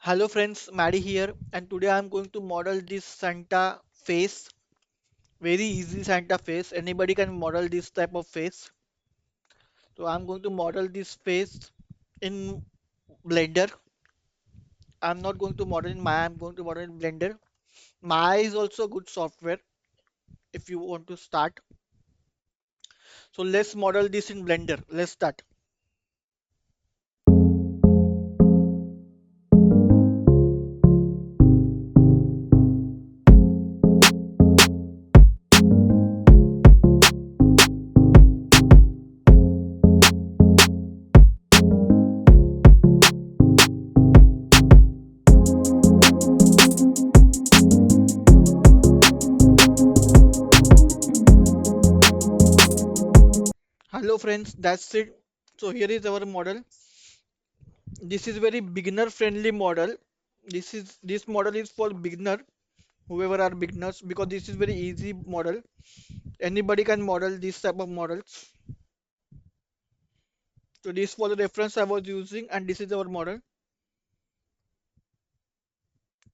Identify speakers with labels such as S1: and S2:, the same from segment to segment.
S1: Hello friends, Maddie here, and today I'm going to model this Santa face. Very easy Santa face. Anybody can model this type of face. So I'm going to model this face in Blender. I'm not going to model in Maya, I'm going to model in Blender. Maya is also good software if you want to start. So let's model this in Blender. Let's start. Hello friends, that's it. So here is our model. This is very beginner friendly model. This model is for beginner, whoever are beginners, because this is very easy model. Anybody can model this type of models. So this was the reference I was using, and this is our model.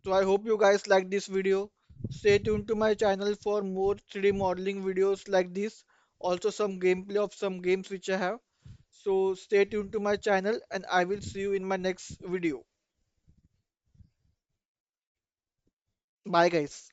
S1: So I hope you guys like this video. Stay tuned to my channel for more 3D modeling videos like this. Also some gameplay of some games which I have. So stay tuned to my channel and I will see you in my next video. Bye guys.